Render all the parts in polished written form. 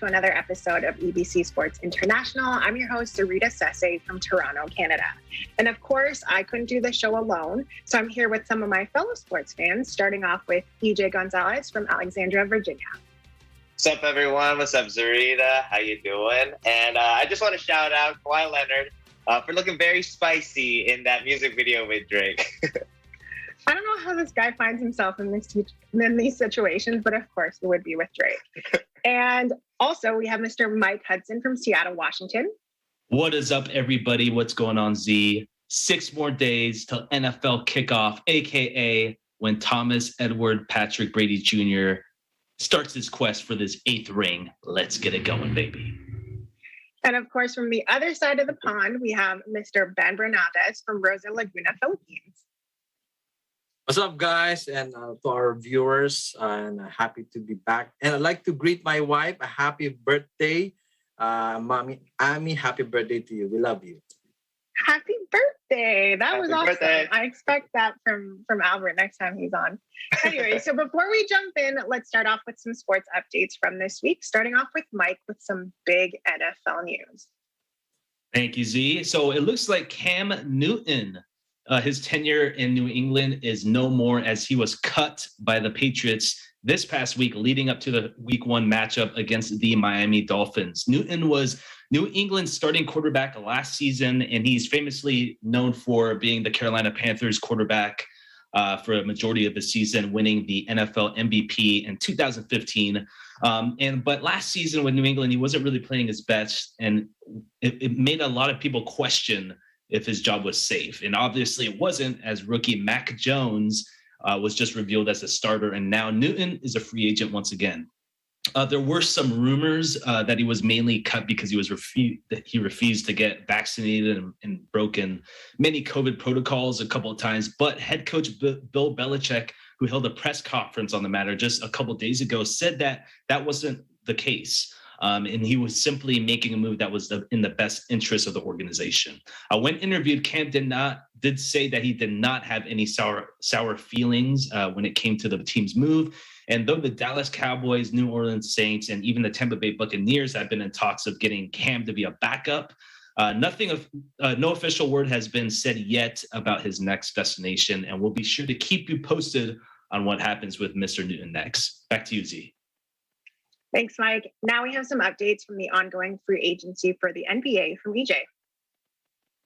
to another episode of EBC Sports International. I'm your host, Sarita Sese from Toronto, Canada. And of course, I couldn't do the show alone, so I'm here with some of my fellow sports fans, starting off with EJ Gonzalez from Alexandria, Virginia. What's up, everyone? What's up, Zarita? How you doing? And I just want to shout out Kawhi Leonard for looking very spicy in that music video with Drake. I don't know how this guy finds himself in these situations, but of course it would be with Drake. And also we have Mr. Mike Hudson from Seattle, Washington. What is up, everybody? What's going on, Z? 6 more days till NFL kickoff, a.k.a. when Thomas Edward Patrick Brady Jr. starts his quest for this 8th ring. Let's get it going, baby. And of course, from the other side of the pond, we have Mr. Ben Bernaldez from Rosa Laguna, Philippines. What's up, guys, and to our viewers, and happy to be back. And I'd like to greet my wife, a happy birthday. Mommy Ami, happy birthday to you. We love you. Happy birthday. That was awesome. Birthday. I expect that from Albert next time he's on. Anyway, so before we jump in, let's start off with some sports updates from this week, starting off with Mike with some big NFL news. Thank you, Z. So it looks like Cam Newton, his tenure in New England is no more, as he was cut by the Patriots this past week, leading up to the Week 1 matchup against the Miami Dolphins. Newton was New England's starting quarterback last season, and he's famously known for being the Carolina Panthers quarterback for a majority of the season, winning the NFL MVP in 2015. But last season with New England, he wasn't really playing his best, and it made a lot of people question if his job was safe. And obviously it wasn't, as rookie Mac Jones was just revealed as a starter, and now Newton is a free agent once again. There were some rumors that he was mainly cut because he refused to get vaccinated and broken many COVID protocols a couple of times. But head coach Bill Belichick, who held a press conference on the matter just a couple of days ago, said that that wasn't the case. And he was simply making a move that was in the best interest of the organization. When interviewed, Cam did say that he did not have any sour feelings when it came to the team's move. And though the Dallas Cowboys, New Orleans Saints, and even the Tampa Bay Buccaneers have been in talks of getting Cam to be a backup, no official word has been said yet about his next destination. And we'll be sure to keep you posted on what happens with Mr. Newton next. Back to you, Z. Thanks, Mike. Now we have some updates from the ongoing free agency for the NBA from EJ.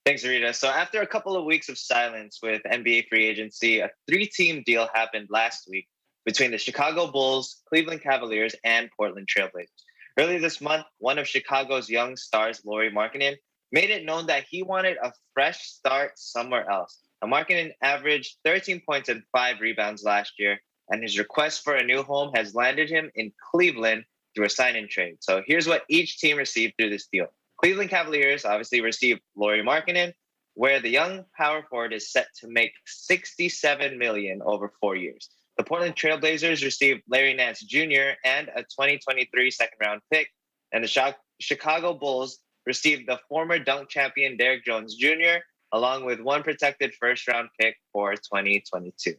Thanks, Rita. So after a couple of weeks of silence with NBA free agency, a 3-team deal happened last week between the Chicago Bulls, Cleveland Cavaliers, and Portland Trailblazers. Earlier this month, one of Chicago's young stars, Lauri Markkanen, made it known that he wanted a fresh start somewhere else. Now, Markkanen averaged 13 points and 5 rebounds last year, and his request for a new home has landed him in Cleveland through a sign-in trade. So here's what each team received through this deal. Cleveland Cavaliers obviously received Lauri Markkanen, where the young power forward is set to make $67 million over 4 years. The Portland Trailblazers received Larry Nance Jr. and a 2023 second-round pick, and the Chicago Bulls received the former dunk champion Derrick Jones Jr., along with one protected first-round pick for 2022.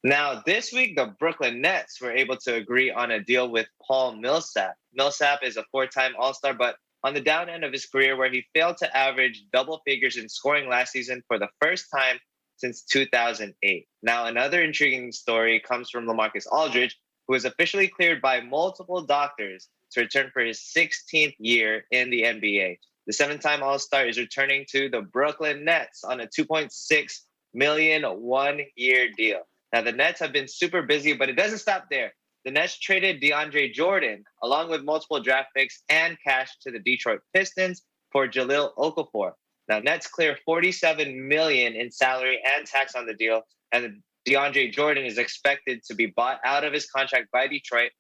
Now, this week, the Brooklyn Nets were able to agree on a deal with Paul Millsap. Millsap is a 4-time All-Star, but on the down end of his career, where he failed to average double figures in scoring last season for the first time since 2008. Now, another intriguing story comes from LaMarcus Aldridge, who was officially cleared by multiple doctors to return for his 16th year in the NBA. The 7-time All-Star is returning to the Brooklyn Nets on a $2.6 million one-year deal. Now, the Nets have been super busy, but it doesn't stop there. The Nets traded DeAndre Jordan, along with multiple draft picks and cash, to the Detroit Pistons for Jahlil Okafor. Now, Nets clear $47 million in salary and tax on the deal, and DeAndre Jordan is expected to be bought out of his contract by Detroit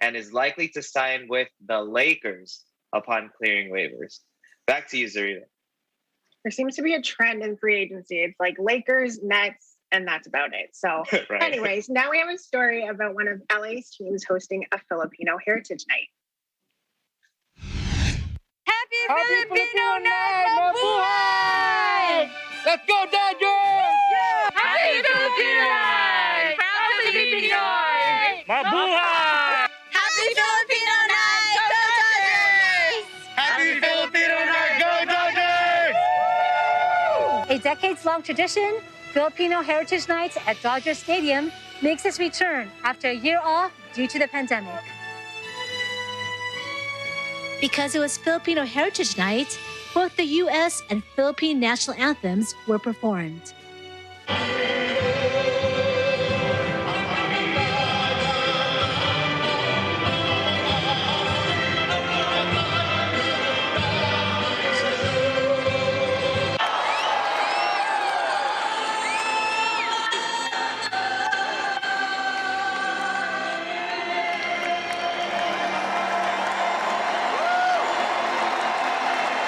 and is likely to sign with the Lakers upon clearing waivers. Back to you, Zarita. There seems to be a trend in free agency. It's like Lakers, Nets, and that's about it. So Right. Anyways, now we have a story about one of LA's teams hosting a Filipino Heritage Night. Happy Filipino Night! Mabuhay! Let's go, Dodgers! Yeah! Happy Filipino Night! Proud to be Pinoy! Mabuhay! Happy Filipino Night! Go Dodgers! A decades-long tradition, Filipino Heritage Nights at Dodger Stadium makes its return after a year off due to the pandemic. Because it was Filipino Heritage Night, both the U.S. and Philippine national anthems were performed.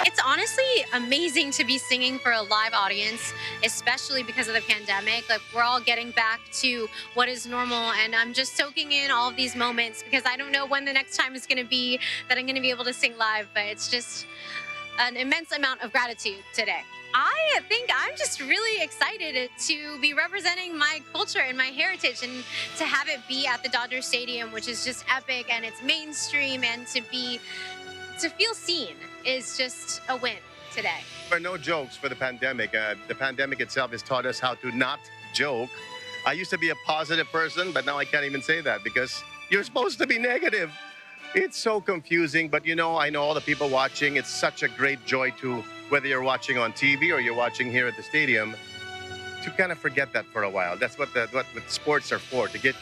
It's honestly amazing to be singing for a live audience, especially because of the pandemic. Like, we're all getting back to what is normal, and I'm just soaking in all of these moments because I don't know when the next time is going to be that I'm going to be able to sing live, but it's just an immense amount of gratitude today. I think I'm just really excited to be representing my culture and my heritage, and to have it be at the Dodger Stadium, which is just epic and it's mainstream, and to feel seen is just a win today. For no jokes for the pandemic. The pandemic itself has taught us how to not joke. I used to be a positive person, but now I can't even say that because you're supposed to be negative. It's so confusing, but I know all the people watching. It's such a great joy to, whether you're watching on TV or you're watching here at the stadium, to kind of forget that for a while. That's what sports are for, to get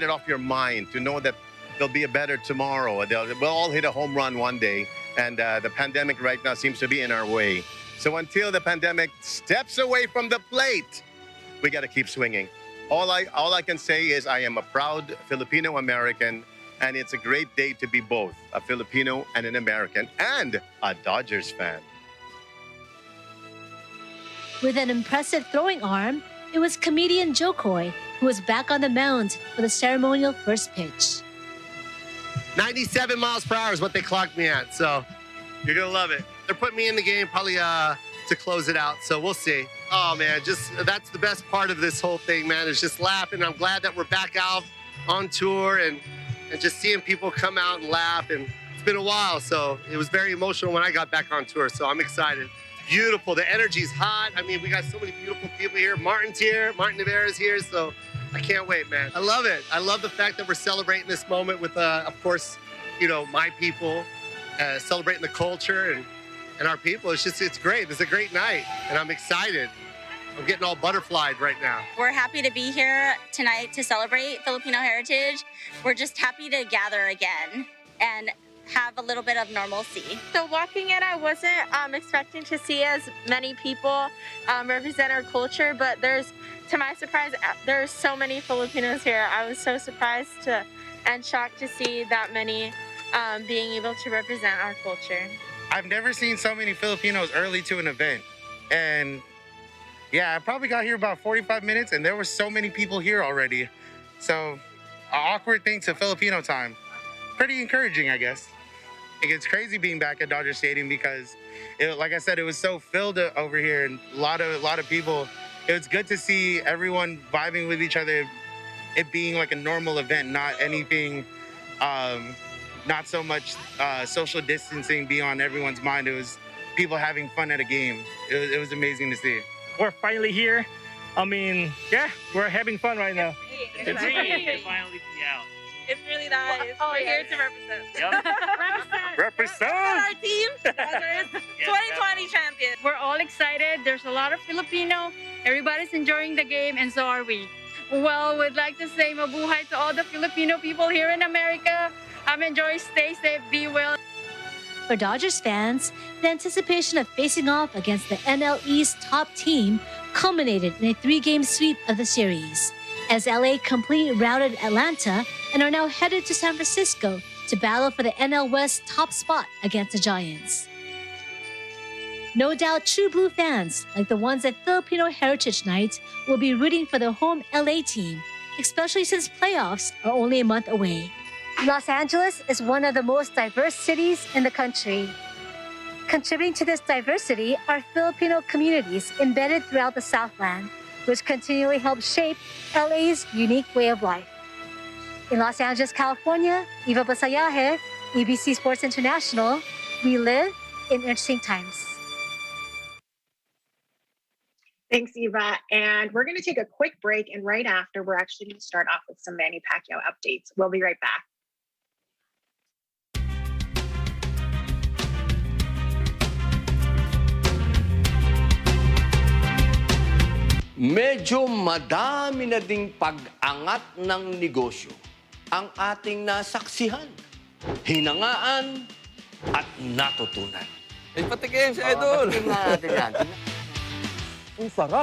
it off your mind, to know that there'll be a better tomorrow. We'll all hit a home run one day, and the pandemic right now seems to be in our way. So until the pandemic steps away from the plate, we got to keep swinging. All I can say is I am a proud Filipino American, and it's a great day to be both a Filipino and an American and a Dodgers fan. With an impressive throwing arm, it was comedian Joe Coy who was back on the mound for the ceremonial first pitch. 97 miles per hour is what they clocked me at, so you're gonna love it. They're putting me in the game probably to close it out, so we'll see. Oh man, that's the best part of this whole thing, man, is just laughing. I'm glad that we're back out on tour and just seeing people come out and laugh, and it's been a while, so it was very emotional when I got back on tour, so I'm excited. Beautiful, the energy's hot. I mean, we got so many beautiful people here. Martin Rivera's here, so I can't wait, man. I love it. I love the fact that we're celebrating this moment with, of course, my people, celebrating the culture and our people. It's great. It's a great night, and I'm excited. I'm getting all butterflied right now. We're happy to be here tonight to celebrate Filipino heritage. We're just happy to gather again and have a little bit of normalcy. So walking in, I wasn't expecting to see as many people represent our culture, but to my surprise, there's so many Filipinos here. I was so surprised and shocked to see that many being able to represent our culture. I've never seen so many Filipinos early to an event. And yeah, I probably got here about 45 minutes and there were so many people here already. So, an awkward thing to Filipino time. Pretty encouraging, I guess. It's crazy being back at Dodger Stadium because, like I said, it was so filled over here and a lot of people. It was good to see everyone vibing with each other, it being like a normal event, not anything, not so much social distancing be on everyone's mind. It was people having fun at a game. It was amazing to see. We're finally here. I mean, yeah, we're having fun right now. It's finally be out. It's really nice. We're here to represent. Yep. Represent our team, Dodgers, 2020 champions. We're all excited. There's a lot of Filipino. Everybody's enjoying the game, and so are we. Well, we'd like to say mabuhay to all the Filipino people here in America. Enjoy, stay safe, be well. For Dodgers fans, the anticipation of facing off against the NL East top team culminated in a 3-game sweep of the series, as LA completely routed Atlanta and are now headed to San Francisco to battle for the NL West top spot against the Giants. No doubt true blue fans, like the ones at Filipino Heritage Night, will be rooting for their home LA team, especially since playoffs are only a month away. Los Angeles is one of the most diverse cities in the country. Contributing to this diversity are Filipino communities embedded throughout the Southland, which continually help shape LA's unique way of life. In Los Angeles, California, Eva Basayahe, EBC Sports International, we live in interesting times. Thanks, Eva. And we're going to take a quick break. And right after, we're actually going to start off with some Manny Pacquiao updates. We'll be right back. Medyo madami na ding pag-angat ng negosyo ang ating nasaksihan, hinangaan at natutunan. Patikim si Idol! Patikim natin yan. Ang sarap!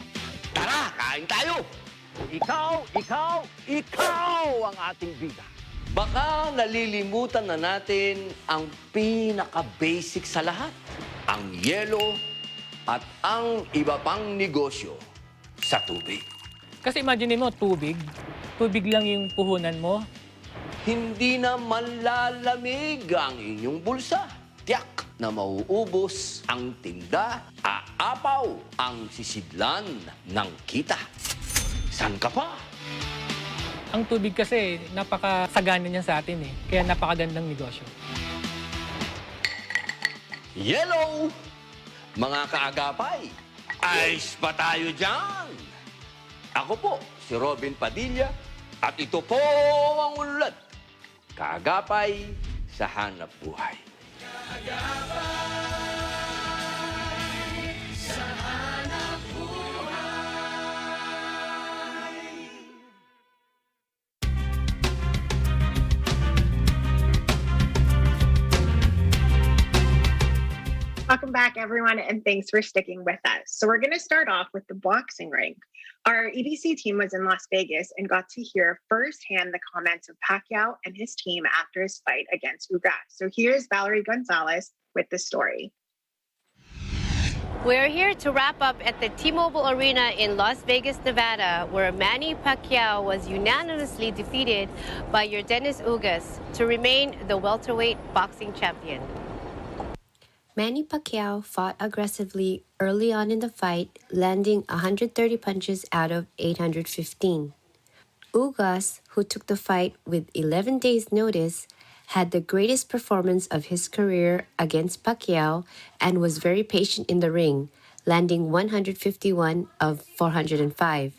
Tara, kain tayo! Ikaw ang ating bida. Baka nalilimutan na natin ang pinaka-basic sa lahat, ang yelo at ang iba pang negosyo sa tubig. Kasi imagine mo, tubig lang yung puhunan mo. Hindi na manlalamig ang inyong bulsa. Tiyak na mauubos ang tinda, aapaw ang sisidlan ng kita. San ka pa? Ang tubig kasi, napakasagana niya sa atin eh. Kaya napakagandang negosyo. Yellow! Mga kaagapay, ayos pa tayo dyan! Ako po, si Robin Padilla, at ito po ang ulat. Kaagapay sa hanap buhay. Kaagapay sa hanap buhay. Welcome back, everyone, and thanks for sticking with us. So we're going to start off with the boxing ring. Our EBC team was in Las Vegas and got to hear firsthand the comments of Pacquiao and his team after his fight against Ugas. So here's Valerie Gonzalez with the story. We're here to wrap up at the T-Mobile Arena in Las Vegas, Nevada, where Manny Pacquiao was unanimously defeated by Yordenis Ugas to remain the welterweight boxing champion. Manny Pacquiao fought aggressively early on in the fight, landing 130 punches out of 815. Ugas, who took the fight with 11 days' notice, had the greatest performance of his career against Pacquiao and was very patient in the ring, landing 151 of 405.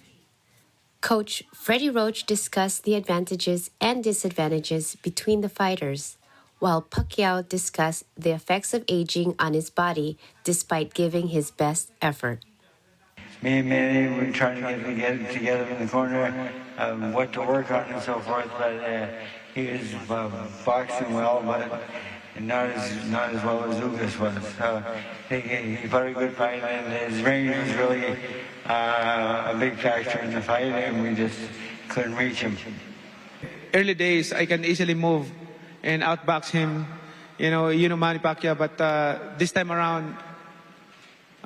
Coach Freddie Roach discussed the advantages and disadvantages between the fighters, while Pacquiao discussed the effects of aging on his body despite giving his best effort. Me and Manny were trying to get together in the corner, what to work on and so forth, but he was boxing well, but not as well as Ugas was. He fought a good fight, and his range was really a big factor in the fight, and we just couldn't reach him. Early days, I can easily move and outbox him, Manny Pacquiao. But this time around,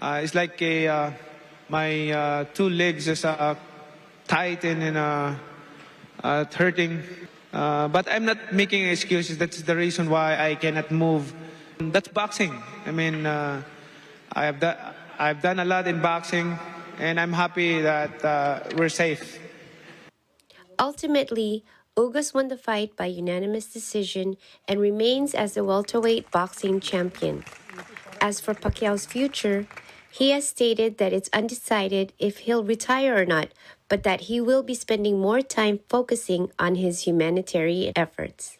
it's like my two legs is tight and hurting. But I'm not making excuses. That's the reason why I cannot move. That's boxing. I mean, I've done a lot in boxing, and I'm happy that we're safe. Ultimately, Ugas won the fight by unanimous decision and remains as the welterweight boxing champion. As for Pacquiao's future, he has stated that it's undecided if he'll retire or not, but that he will be spending more time focusing on his humanitarian efforts.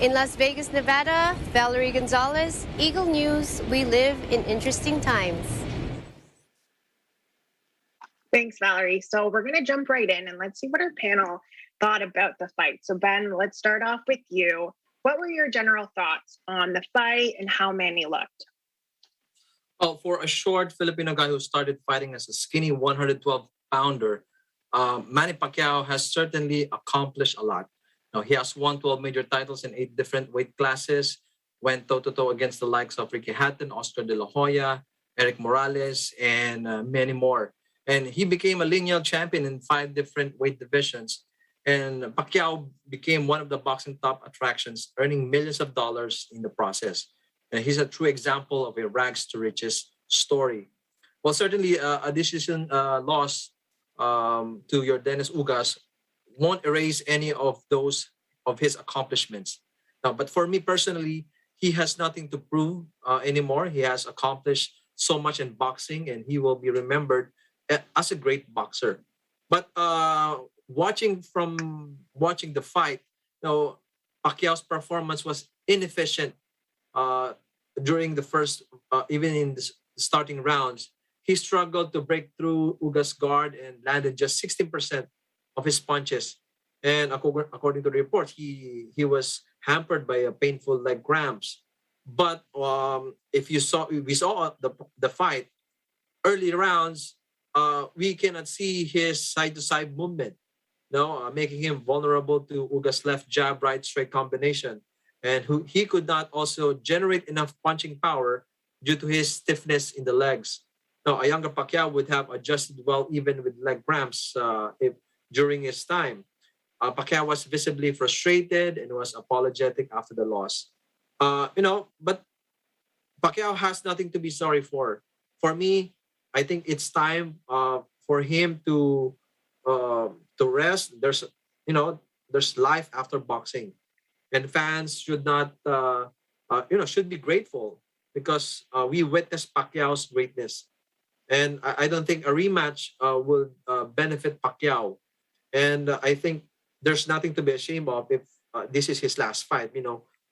In Las Vegas, Nevada, Valerie Gonzalez, Eagle News. We live in interesting times. Thanks, Valerie. So we're going to jump right in and let's see what our panel thought about the fight. So Ben, let's start off with you. What were your general thoughts on the fight and how Manny looked? Well, for a short Filipino guy who started fighting as a skinny 112-pounder, Manny Pacquiao has certainly accomplished a lot. Now, he has won 12 major titles in 8 different weight classes, went toe-to-toe against the likes of Ricky Hatton, Oscar De La Hoya, Eric Morales, and many more. And he became a lineal champion in 5 different weight divisions. And Pacquiao became one of the boxing top attractions, earning millions of dollars in the process. And he's a true example of a rags to riches story. Well, certainly a decision loss to Yordenis Ugas won't erase any of his accomplishments. Now, but for me personally, he has nothing to prove anymore. He has accomplished so much in boxing, and he will be remembered as a great boxer. But watching the fight, Pacquiao's performance was inefficient during the first, even in the starting rounds. He struggled to break through Ugas' guard and landed just 16% of his punches. And according to the reports, he was hampered by a painful leg cramps. But if we saw the fight early rounds, we cannot see his side-to-side movement, making him vulnerable to Ugas' left jab, right straight combination. And he could not also generate enough punching power due to his stiffness in the legs. Now, a younger Pacquiao would have adjusted well even with leg cramps during his time. Pacquiao was visibly frustrated and was apologetic after the loss. But Pacquiao has nothing to be sorry for. For me, I think it's time for him to rest. There's life after boxing, and fans should not should be grateful because we witnessed Pacquiao's greatness, and I don't think a rematch will benefit Pacquiao, and I think there's nothing to be ashamed of if this is his last fight.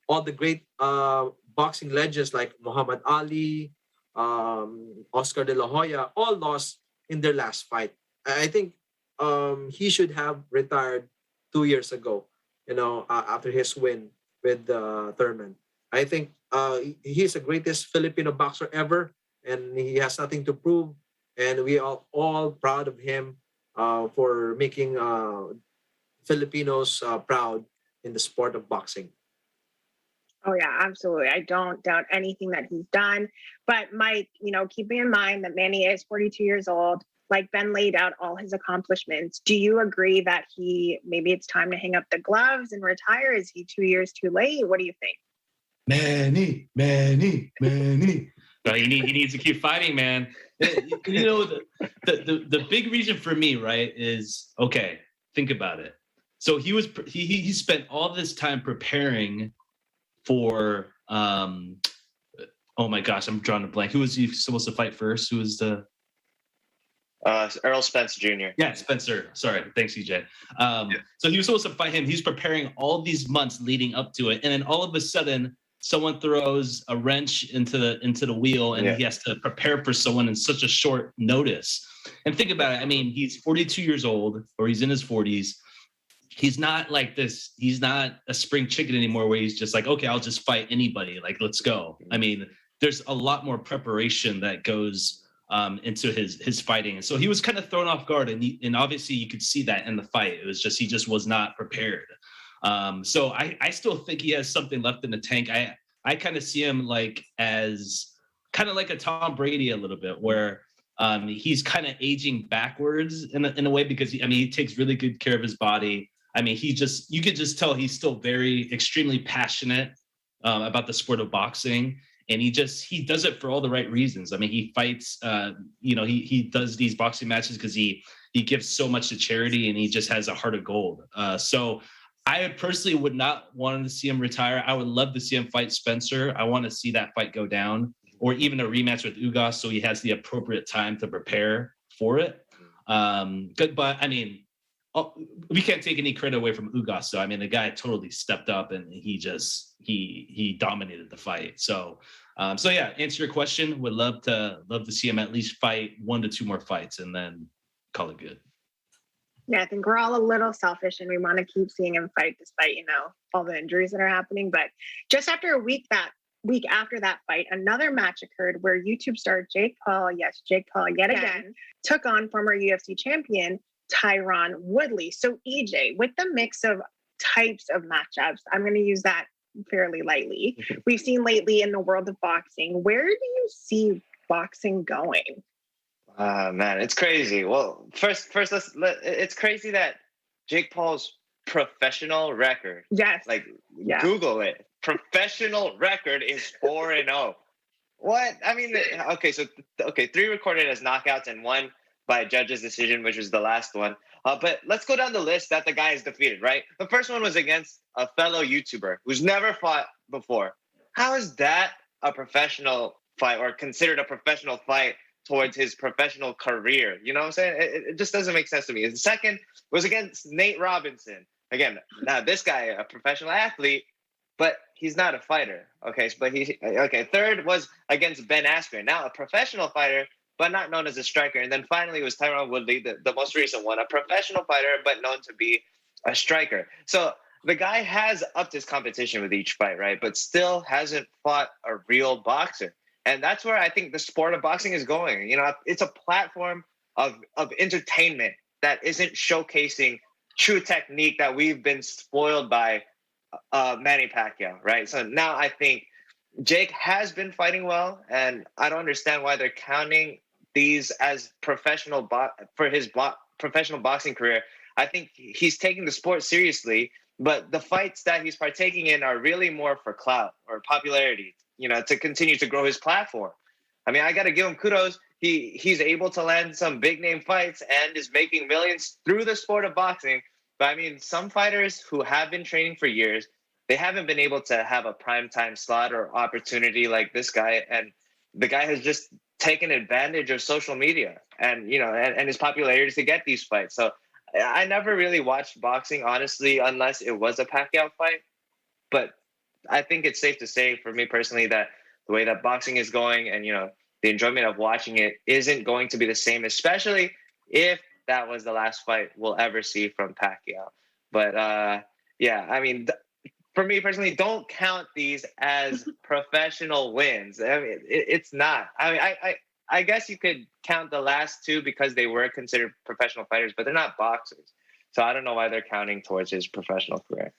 All the great boxing legends like Muhammad Ali, Oscar de la Hoya, all lost in their last fight. I think he should have retired 2 years ago, after his win with Thurman. I think he's the greatest Filipino boxer ever, and he has nothing to prove. And we are all proud of him for making Filipinos proud in the sport of boxing. Oh, yeah, absolutely. I don't doubt anything that he's done. But Mike, keeping in mind that Manny is 42 years old, like Ben laid out all his accomplishments, do you agree that maybe it's time to hang up the gloves and retire? Is he 2 years too late? What do you think? Manny. No, he needs to keep fighting, man. The big reason for me, right, is, okay, think about it. So he spent all this time preparing for oh my gosh, I'm drawing a blank. Who was he supposed to fight first? Who was the Errol Spence Jr. Yeah, Spencer. Sorry, thanks, EJ. So he was supposed to fight him. He's preparing all these months leading up to it, and then all of a sudden, someone throws a wrench into the wheel, and he has to prepare for someone in such a short notice. And think about it. I mean, he's 42 years old, or he's in his 40s. He's not like this. He's not a spring chicken anymore where he's just like, okay, I'll just fight anybody. Like, let's go. I mean, there's a lot more preparation that goes into his fighting. And so he was kind of thrown off guard. And obviously you could see that in the fight. It was just, he just was not prepared. So I still think he has something left in the tank. I kind of see him like as kind of like a Tom Brady a little bit, where he's kind of aging backwards in a way, because he takes really good care of his body. I mean, you could just tell he's still extremely passionate about the sport of boxing. And he does it for all the right reasons. I mean, he fights, he does these boxing matches because he gives so much to charity, and he just has a heart of gold. So I personally would not want to see him retire. I would love to see him fight Spencer. I want to see that fight go down, or even a rematch with Ugas, so he has the appropriate time to prepare for it. But I mean, we can't take any credit away from Ugas. So I mean, the guy totally stepped up, and he dominated the fight. So yeah, answer your question. Would love to see him at least fight 1 to 2 more fights, and then call it good. Yeah, I think we're all a little selfish, and we want to keep seeing him fight despite all the injuries that are happening. But just after a week after that fight, another match occurred where YouTube star Jake Paul yet again took on former UFC champion Tyron Woodley. So EJ, with the mix of types of matchups, I'm going to use that fairly lightly, we've seen lately in the world of boxing, where do you see boxing going? Man, it's crazy. Well, first, it's crazy that Jake Paul's professional record. Yes. Google it. Professional record is 4-0. What? I mean, okay, 3 recorded as knockouts and 1 by judge's decision, which was the last one. But let's go down the list that the guy has defeated, right? The first one was against a fellow YouTuber who's never fought before. How is that a professional fight, or considered a professional fight, towards his professional career. You know what I'm saying? It just doesn't make sense to me. And the second was against Nate Robinson. Again, now this guy, a professional athlete, but he's not a fighter. Okay, but Third was against Ben Askren, now a professional fighter, but not known as a striker. And then finally it was Tyron Woodley, the most recent one, a professional fighter, but known to be a striker. So the guy has upped his competition with each fight, right? But still hasn't fought a real boxer. And that's where I think the sport of boxing is going. You know, it's a platform of entertainment that isn't showcasing true technique that we've been spoiled by Manny Pacquiao, right? So now I think Jake has been fighting well, and I don't understand why they're counting these as professional professional boxing career. I think he's taking the sport seriously, but the fights that he's partaking in are really more for clout or popularity, you know, to continue to grow his platform. I mean, I got to give him kudos. He's able to land some big name fights and is making millions through the sport of boxing. But I mean, some fighters who have been training for years, they haven't been able to have a primetime slot or opportunity like this guy. And the guy has just taken advantage of social media and, you know, and his popularity to get these fights. So I never really watched boxing, honestly, unless it was a Pacquiao fight. But I think it's safe to say for me personally that the way that boxing is going and, you know, the enjoyment of watching it isn't going to be the same, especially if that was the last fight we'll ever see from Pacquiao. But yeah, I mean, for me personally, don't count these as professional wins. I mean, it's not. I mean, I guess you could count the last two because they were considered professional fighters, but they're not boxers. So I don't know why they're counting towards his professional career.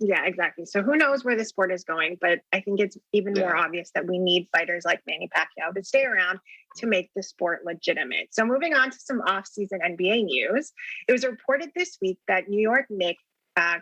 Yeah, exactly. So who knows where the sport is going, but I think it's even more obvious that we need fighters like Manny Pacquiao to stay around to make the sport legitimate. So moving on to some off-season NBA news, it was reported this week that New York Knicks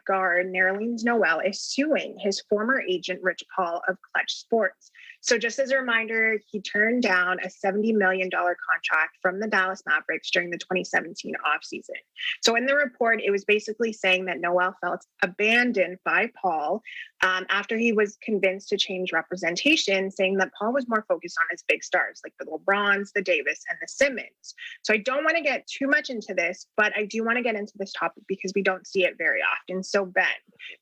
guard Nerlens Noel is suing his former agent Rich Paul of Clutch Sports. So just as a reminder, he turned down a $70 million contract from the Dallas Mavericks during the 2017 offseason. So in the report, it was basically saying that Noel felt abandoned by Paul after he was convinced to change representation, saying that Paul was more focused on his big stars like the LeBrons, the Davis, and the Simmons. So I don't want to get too much into this, but I do want to get into this topic because we don't see it very often. So Ben,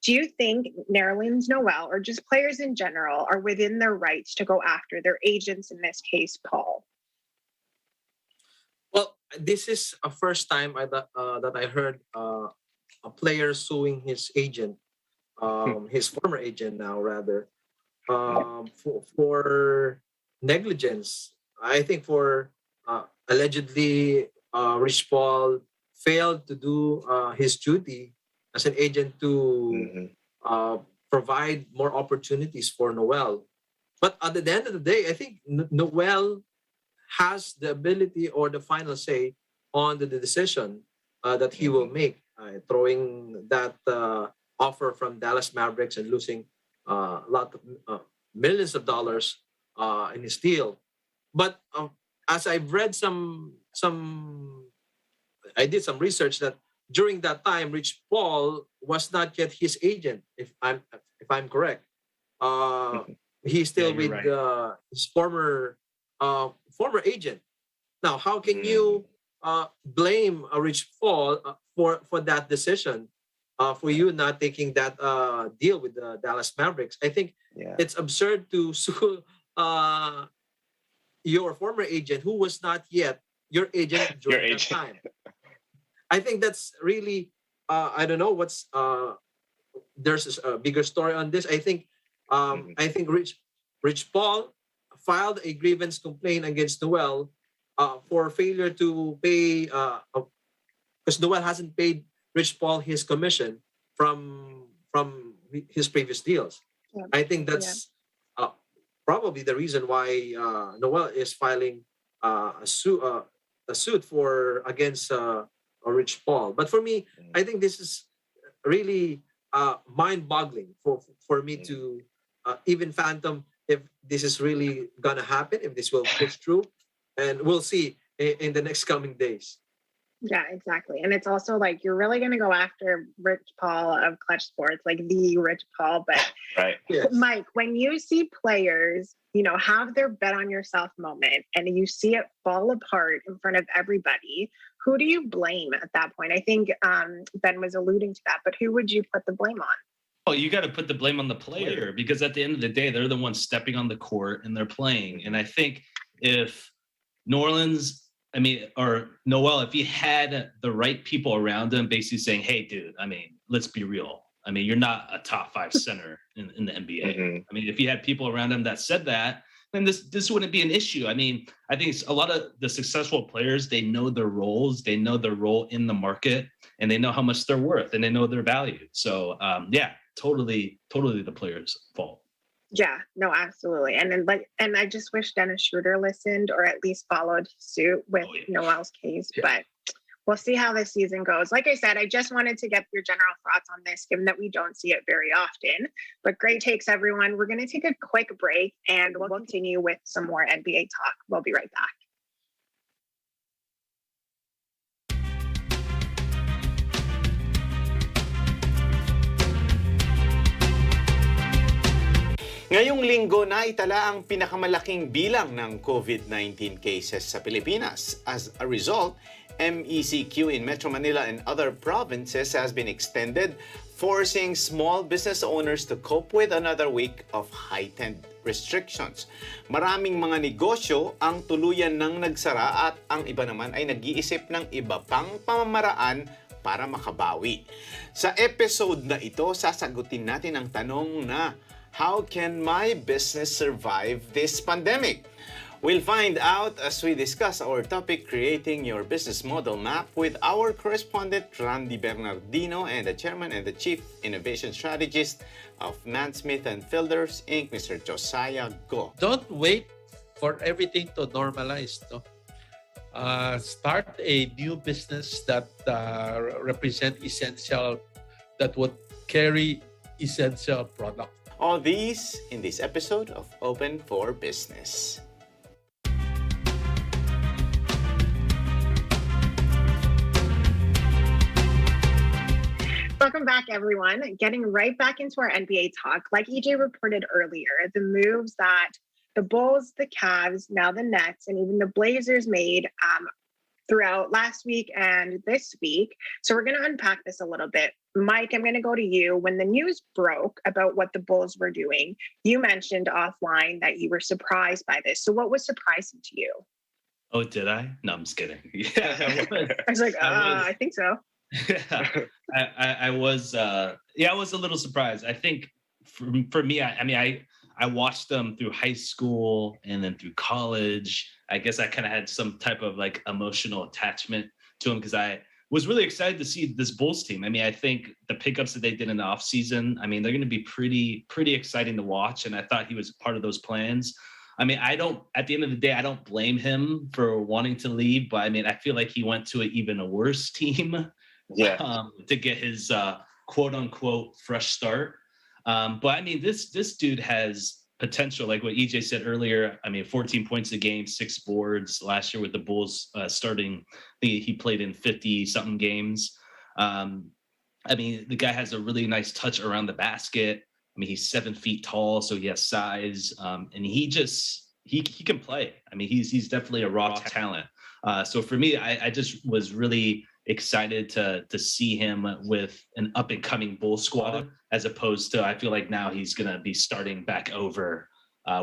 do you think Nerlens Noel or just players in general are within their rights to go after their agents, in this case, Paul? Well, this is a first time that I heard a player suing his agent, his former agent now rather, for negligence. I think for allegedly Rich Paul failed to do his duty as an agent to provide more opportunities for Noel. But at the end of the day, I think Noel has the ability or the final say on the decision that he will make, throwing that offer from Dallas Mavericks and losing a lot of millions of dollars in his deal. But as I've read I did some research that during that time, Rich Paul was not yet his agent, if I'm correct. He's still with his former agent. Now, how can you blame Rich Paul for that decision, for you not taking that deal with the Dallas Mavericks? I think it's absurd to sue your former agent, who was not yet your agent during that time. I think that's really, I don't know what's, there's a bigger story on this. I think Rich Paul filed a grievance complaint against Noel for failure to pay, because Noel hasn't paid Rich Paul his commission from his previous deals. Yeah. I think that's probably the reason why Noel is filing a suit against Rich Paul. But for me, I think this is really mind-boggling for me to even fathom if this is really gonna happen, if this will push through, and we'll see in the next coming days. Yeah, exactly. And it's also like you're really going to go after Rich Paul of Clutch Sports, like the Rich Paul. But Right. Mike, when you see players, have their bet on yourself moment and you see it fall apart in front of everybody, who do you blame at that point? I think Ben was alluding to that, but who would you put the blame on? Oh, you got to put the blame on the player because at the end of the day, they're the ones stepping on the court and they're playing. And I think if New Orleans, or Noel, if he had the right people around him, basically saying, "Hey, dude, let's be real. You're not a top 5 center in the NBA." Mm-hmm. If he had people around him that said that, then this wouldn't be an issue. I think it's a lot of the successful players, they know their roles, they know their role in the market, and they know how much they're worth, and they know their value. So, totally the player's fault. Yeah, no, absolutely. And I just wish Dennis Schroeder listened or at least followed suit with Noel's case. Yeah. But we'll see how this season goes. Like I said, I just wanted to get your general thoughts on this, given that we don't see it very often. But great takes, everyone. We're going to take a quick break and we'll continue with some more NBA talk. We'll be right back. Ngayong linggo na itala ang pinakamalaking bilang ng COVID-19 cases sa Pilipinas. As a result, MECQ in Metro Manila and other provinces has been extended, forcing small business owners to cope with another week of heightened restrictions. Maraming mga negosyo ang tuluyan ng nagsara at ang iba naman ay nag-iisip ng iba pang pamamaraan para makabawi. Sa episode na ito, sasagutin natin ang tanong na, how can my business survive this pandemic? We'll find out as we discuss our topic, creating your business model map, with our correspondent Randy Bernardino and the chairman and the chief innovation strategist of Mansmith and Fielders Inc., Mr. Josiah Go. Don't wait for everything to normalize. No? Start a new business that represent essential, that would carry essential product. All these in this episode of Open for Business. Welcome back, everyone. Getting right back into our NBA talk. Like EJ reported earlier, the moves that the Bulls, the Cavs, now the Nets, and even the Blazers made throughout last week and this week. So we're going to unpack this a little bit. Mike, I'm going to go to you. When the news broke about what the Bulls were doing, you mentioned offline that you were surprised by this. So what was surprising to you? Oh, did I? No, I'm just kidding. Yeah, I was like, I think so. Yeah, I was a little surprised. I think for me, I watched them through high school and then through college. I guess I kind of had some type of like emotional attachment to him because I was really excited to see this Bulls team. I think the pickups that they did in the offseason, they're going to be pretty exciting to watch. And I thought he was part of those plans. At the end of the day, I don't blame him for wanting to leave, but I feel like he went to an even worse team to get his quote unquote fresh start. But this dude has potential, like what EJ said earlier. 14 points a game, 6 boards last year with the Bulls starting. He played in 50 something games. The guy has a really nice touch around the basket. He's 7 feet tall, so he has size, and he can play. He's definitely a raw talent. So for me, I just was really excited to see him with an up and coming Bull squad, as opposed to, I feel like now he's going to be starting back over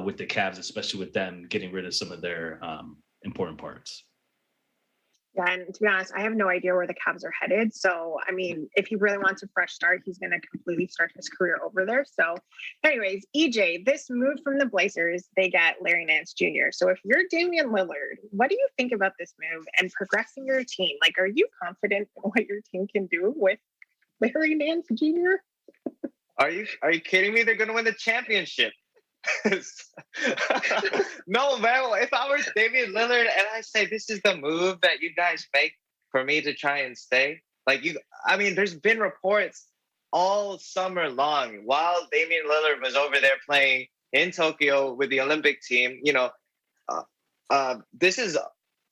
with the Cavs, especially with them getting rid of some of their important parts. Yeah, and to be honest, I have no idea where the Cavs are headed. So, if he really wants a fresh start, he's going to completely start his career over there. So, anyways, EJ, this move from the Blazers, they get Larry Nance Jr. So, if you're Damian Lillard, what do you think about this move and progressing your team? Like, are you confident in what your team can do with Larry Nance Jr.? Are you kidding me? They're going to win the championship. No, man. If I were Damian Lillard and I say this is the move that you guys make for me to try and stay, there's been reports all summer long while Damian Lillard was over there playing in Tokyo with the Olympic team. This is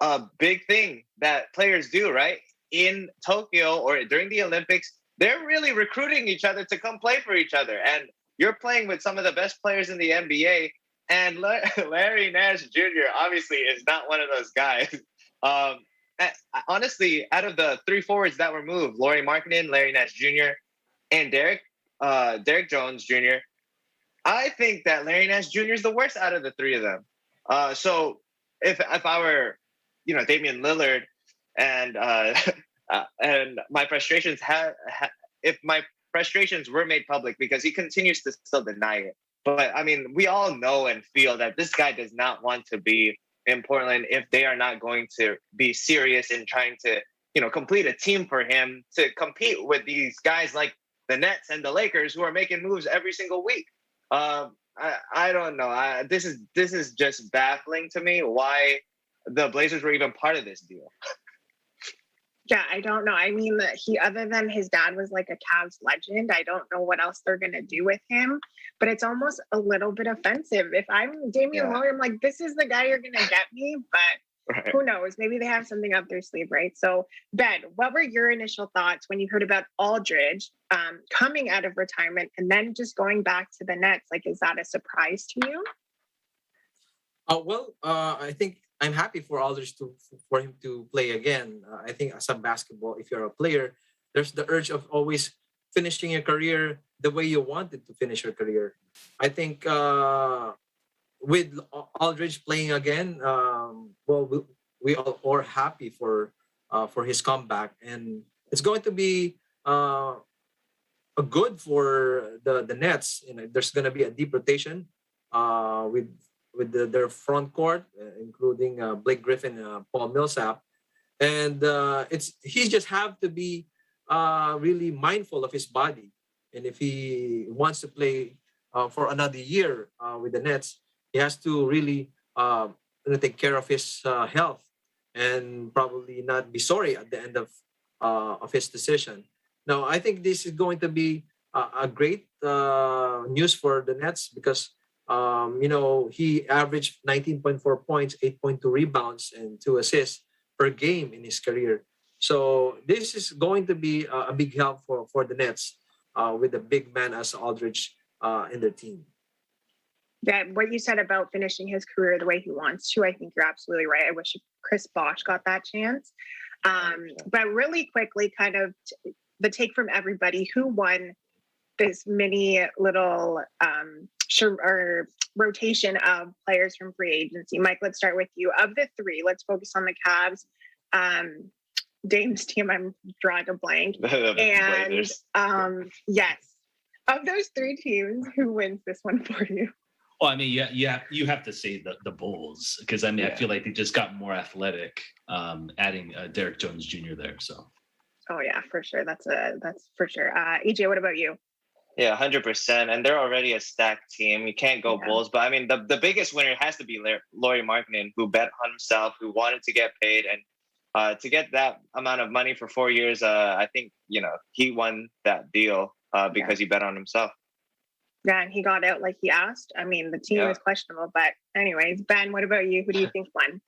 a big thing that players do, right? in Tokyo or during the Olympics, they're really recruiting each other to come play for each other. And you're playing with some of the best players in the NBA. And Larry Nash Jr. obviously is not one of those guys. Honestly, out of the three forwards that were moved, Lauri Markkanen, Larry Nash Jr., and Derek Jones Jr., I think that Larry Nash Jr. is the worst out of the three of them. So if I were, Damian Lillard, and and my frustrations if my frustrations were made public, because he continues to still deny it. But I mean, we all know and feel that this guy does not want to be in Portland if they are not going to be serious in trying to, complete a team for him to compete with these guys like the Nets and the Lakers who are making moves every single week. I don't know. This is just baffling to me why the Blazers were even part of this deal. Yeah, I don't know. I mean, other than his dad was like a Cavs legend, I don't know what else they're going to do with him. But it's almost a little bit offensive. If I'm Damian Lillard, I'm like, this is the guy you're going to get me. But who knows? Maybe they have something up their sleeve, right? So, Ben, what were your initial thoughts when you heard about Aldridge coming out of retirement and then just going back to the Nets? Like, is that a surprise to you? I think I'm happy for Aldridge for him to play again. I think as a basketball, if you're a player, there's the urge of always finishing your career the way you wanted to finish your career. I think with Aldridge playing again, we all are happy for his comeback, and it's going to be a good for the Nets. There's going to be a deep rotation with their front court, including Blake Griffin, Paul Millsap, and he just have to be really mindful of his body, and if he wants to play for another year with the Nets, he has to really take care of his health and probably not be sorry at the end of his decision. Now, I think this is going to be a great news for the Nets because he averaged 19.4 points, 8.2 rebounds, and 2 assists per game in his career. So this is going to be a big help for the Nets with a big man as Aldridge in their team. Yeah, what you said about finishing his career the way he wants to, I think you're absolutely right. I wish Chris Bosh got that chance. But really quickly, kind of the take from everybody, who won this mini little rotation of players from free agency? Mike, let's start with you. Of the three, let's focus on the Cavs. Dame's team, I'm drawing a blank. And yes, of those three teams, who wins this one for you? Well, I mean, you have to say the Bulls, because I mean, I feel like they just got more athletic, adding Derek Jones Jr. there. So. Oh yeah, for sure. That's for sure. EJ, what about you? Yeah, 100%. And they're already a stacked team. You can't go Bulls. But I mean, the biggest winner has to be Lauri Markkanen, who bet on himself, who wanted to get paid. And to get that amount of money for 4 years, I think, he won that deal because he bet on himself. Yeah, and he got out like he asked. I mean, the team was questionable. But anyways, Ben, what about you? Who do you think won?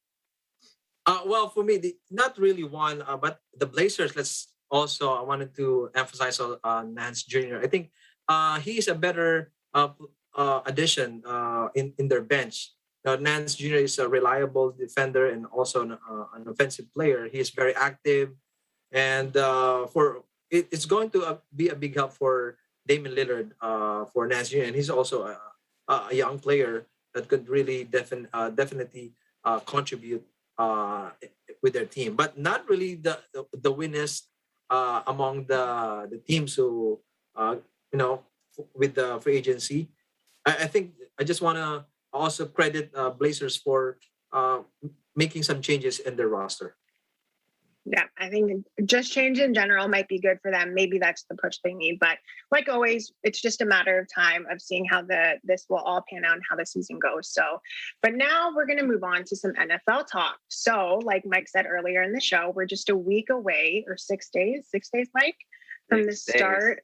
Well, for me, not really one, but the Blazers, I wanted to emphasize on Nance Jr. I think he is a better addition in their bench. Nance Jr. is a reliable defender and also an offensive player. He is very active, and it's going to be a big help for Damian Lillard for Nance Jr. And he's also a young player that could really definitely contribute with their team, but not really the winners among the teams who with the free agency. I think I just want to also credit Blazers for making some changes in their roster. Yeah, I think just change in general might be good for them. Maybe that's the push they need. But like always, it's just a matter of time of seeing how this will all pan out and how the season goes. So, but now we're going to move on to some NFL talk. So like Mike said earlier in the show, we're just a week away, or 6 days, Mike, from the start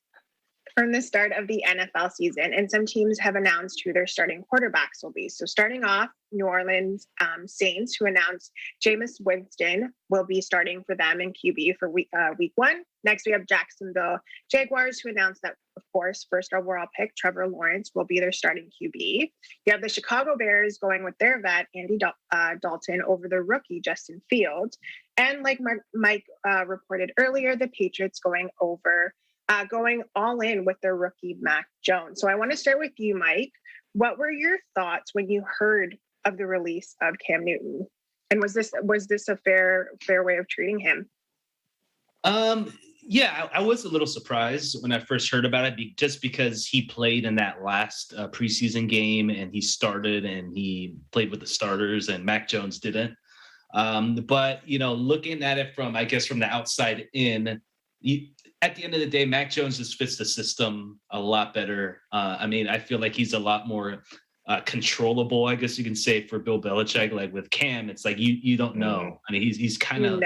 from the start of the NFL season, and some teams have announced who their starting quarterbacks will be. So starting off, New Orleans Saints, who announced Jameis Winston will be starting for them in QB for week one. Next, we have Jacksonville Jaguars, who announced that, of course, first overall pick Trevor Lawrence will be their starting QB. You have the Chicago Bears going with their vet Andy Dalton over the rookie Justin Fields, and like Mike reported earlier, the Patriots going all in with their rookie Mac Jones. So I want to start with you, Mike. What were your thoughts when you heard of the release of Cam Newton? And was this a fair way of treating him? Yeah, I was a little surprised when I first heard about it, just because he played in that last preseason game and he started and he played with the starters and Mac Jones didn't. But, looking at it from the outside in, at the end of the day, Mac Jones just fits the system a lot better. I feel like he's a lot more controllable, I guess you can say, for Bill Belichick. Like with Cam, it's like you don't know. I mean, he's kind of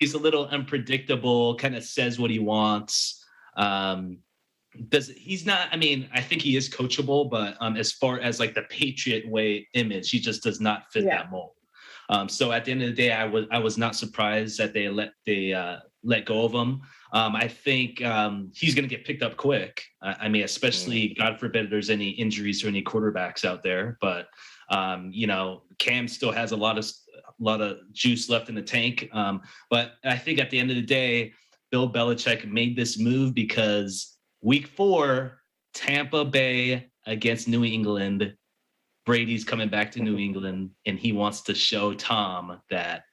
he's a little unpredictable. Kind of says what he wants. He's not? I mean, I think he is coachable, but as far as like the Patriot way image, he just does not fit that mold. So at the end of the day, I was not surprised that they let go of him. I think he's going to get picked up quick. Especially, God forbid, there's any injuries or any quarterbacks out there. But Cam still has a lot of juice left in the tank. But I think at the end of the day, Bill Belichick made this move because Week 4, Tampa Bay against New England. Brady's coming back to New England, and he wants to show Tom that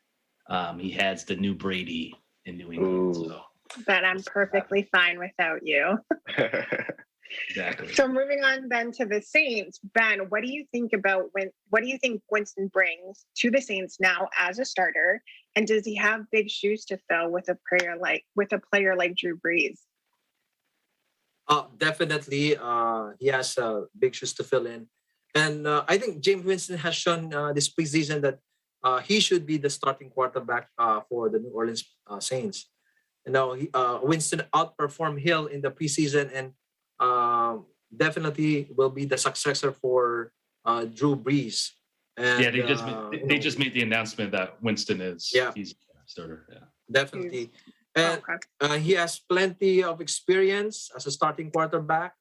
he has the new Brady in New England. So. But I'm perfectly fine without you. Exactly. So moving on then to the Saints, Ben, what do you think Winston brings to the Saints now as a starter, and does he have big shoes to fill with a player like Drew Brees? Definitely, he has big shoes to fill in, and I think James Winston has shown this preseason that he should be the starting quarterback for the New Orleans Saints. Winston outperformed Hill in the preseason, and definitely will be the successor for Drew Brees. And, they just made the announcement that Winston he's a starter. Yeah, definitely. And he has plenty of experience as a starting quarterback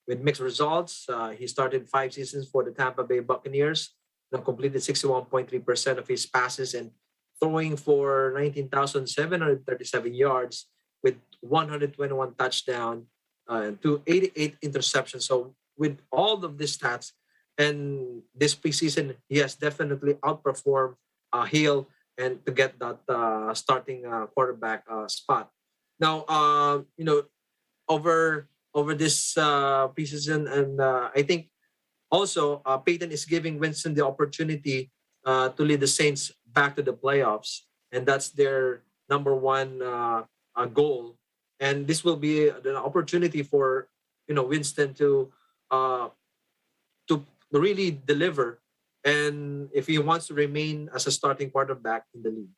with mixed results. He started 5 seasons for the Tampa Bay Buccaneers, completed 61.3% of his passes and throwing for 19,737 yards with 121 touchdowns to 88 interceptions. So with all of these stats and this preseason, he has definitely outperformed Hill and to get that starting quarterback spot. Now, over this preseason, and I think also Peyton is giving Winston the opportunity to lead the Saints back to the playoffs, and that's their number one goal. And this will be an opportunity for Winston to really deliver, and if he wants to remain as a starting quarterback in the league.